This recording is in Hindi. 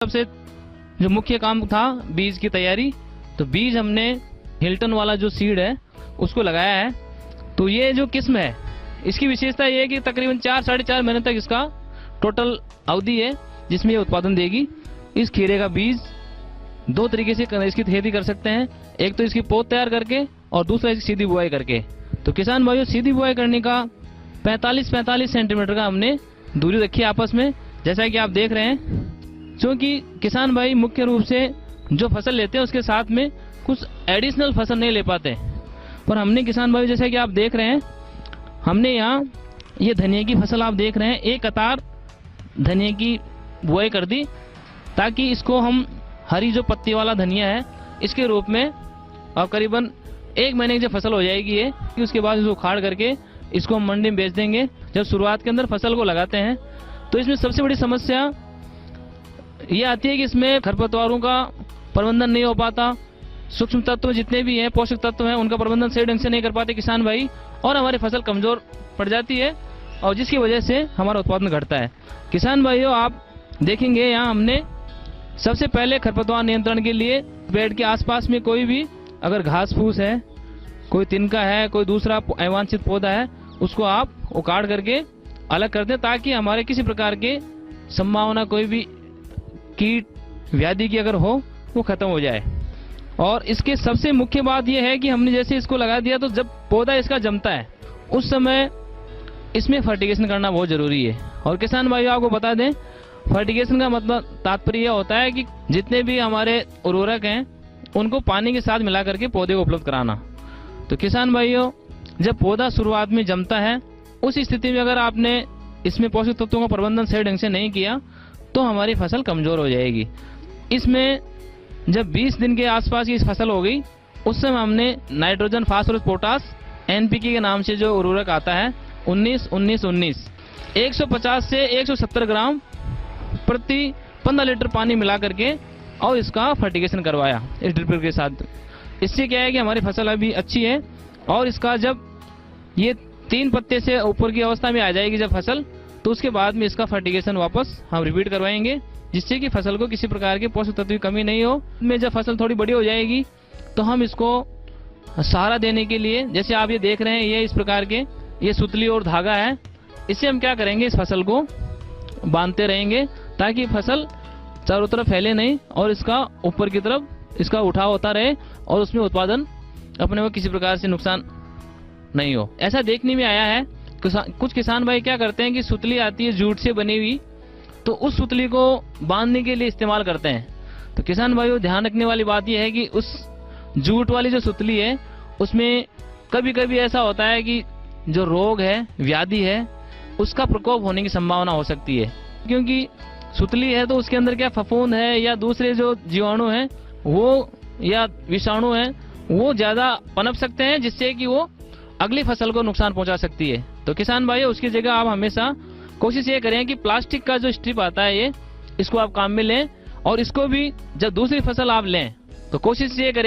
सबसे जो मुख्य काम था बीज की तैयारी। तो बीज हमने हिल्टन वाला जो सीड है उसको लगाया है। तो ये जो किस्म है इसकी विशेषता ये है कि तकरीबन 4-4.5 महीने तक इसका टोटल अवधि है जिसमें ये उत्पादन देगी। इस खीरे का बीज दो तरीके से इसकी खेती कर सकते हैं, एक तो इसकी पौध तैयार करके और दूसरा इसकी सीधी बुआई करके। तो किसान भाइयों, सीधी बुआई करने का 45-45 सेंटीमीटर का हमने दूरी रखी है आपस में, जैसा कि आप देख रहे हैं। क्योंकि किसान भाई मुख्य रूप से जो फसल लेते हैं उसके साथ में कुछ एडिशनल फसल नहीं ले पाते, पर हमने किसान भाई जैसा कि आप देख रहे हैं, हमने यहाँ ये धनिया की फसल आप देख रहे हैं, एक कतार धनिया की बुआई कर दी ताकि इसको हम हरी जो पत्ती वाला धनिया है इसके रूप में, और करीबन 1 महीने की जब फसल हो जाएगी ये, उसके बाद इसको उखाड़ करके इसको हम मंडी में बेच देंगे। जब शुरुआत के अंदर फसल को लगाते हैं तो इसमें सबसे बड़ी समस्या ये आती है कि इसमें खरपतवारों का प्रबंधन नहीं हो पाता, सूक्ष्म तत्व जितने भी हैं, पोषक तत्व हैं, उनका प्रबंधन सही ढंग से नहीं कर पाते किसान भाई, और हमारी फसल कमजोर पड़ जाती है और जिसकी वजह से हमारा उत्पादन घटता है। किसान भाइयों, आप देखेंगे यहाँ हमने सबसे पहले खरपतवार नियंत्रण के लिए पेड़ के आसपास में कोई भी अगर घास फूस है, कोई तिनका है, कोई दूसरा अवांछित पौधा है, उसको आप उखाड़ करके अलग कर दें ताकि हमारे किसी प्रकार के संभावना कोई भी कीट व्याधि की अगर हो वो खत्म हो जाए। और इसके सबसे मुख्य बात यह है कि हमने जैसे इसको लगा दिया तो जब पौधा इसका जमता है उस समय इसमें फर्टिगेशन करना बहुत जरूरी है। और किसान भाइयों, आपको बता दें, फर्टिगेशन का मतलब तात्पर्य यह होता है कि जितने भी हमारे उर्वरक हैं उनको पानी के साथ मिला करके पौधे को उपलब्ध कराना। तो किसान भाइयों, जब पौधा शुरुआत में जमता है उस स्थिति में अगर आपने इसमें पोषक तत्वों का प्रबंधन सही ढंग से नहीं किया तो हमारी फसल कमजोर हो जाएगी। इसमें जब 20 दिन के आसपास की फसल हो गई उस समय हमने नाइट्रोजन, फास्फोरस, पोटास, एनपीके के नाम से जो उर्वरक आता है 19-19-19 150 से 170 ग्राम प्रति 15 लीटर पानी मिला करके और इसका फर्टिगेशन करवाया इस ड्रिपर के साथ। इससे क्या है कि हमारी फसल अभी अच्छी है और इसका जब ये 3 पत्ते से ऊपर की अवस्था में आ जाएगी जब फसल, तो उसके बाद में इसका फर्टिगेशन वापस हम रिपीट करवाएंगे जिससे कि फसल को किसी प्रकार के पोषक तत्व की कमी नहीं हो। में जब फसल थोड़ी बड़ी हो जाएगी तो हम इसको सहारा देने के लिए, जैसे आप ये देख रहे हैं, ये इस प्रकार के ये सुतली और धागा है, इससे हम क्या करेंगे, इस फसल को बांधते रहेंगे ताकि फसल चारों तरफ फैले नहीं और इसका ऊपर की तरफ इसका उठाव होता रहे और उसमें उत्पादन अपने को किसी प्रकार से नुकसान नहीं हो। ऐसा देखने में आया है कुछ किसान भाई क्या करते हैं कि सुतली आती है जूट से बनी हुई, तो उस सुतली को बांधने के लिए इस्तेमाल करते हैं। तो किसान भाइयों, ध्यान रखने वाली बात यह है कि उस जूट वाली जो सुतली है उसमें कभी कभी ऐसा होता है कि जो रोग है, व्याधि है, उसका प्रकोप होने की संभावना हो सकती है, क्योंकि सुतली है तो उसके अंदर क्या फफूंद है या दूसरे जो जीवाणु हैं वो या विषाणु हैं वो ज्यादा पनप सकते हैं जिससे कि वो अगली फसल को नुकसान पहुंचा सकती है। तो किसान भाइयों, उसकी जगह आप हमेशा कोशिश ये करें कि प्लास्टिक का जो स्ट्रिप आता है ये इसको आप काम में लें, और इसको भी जब दूसरी फसल आप लें तो कोशिश ये करें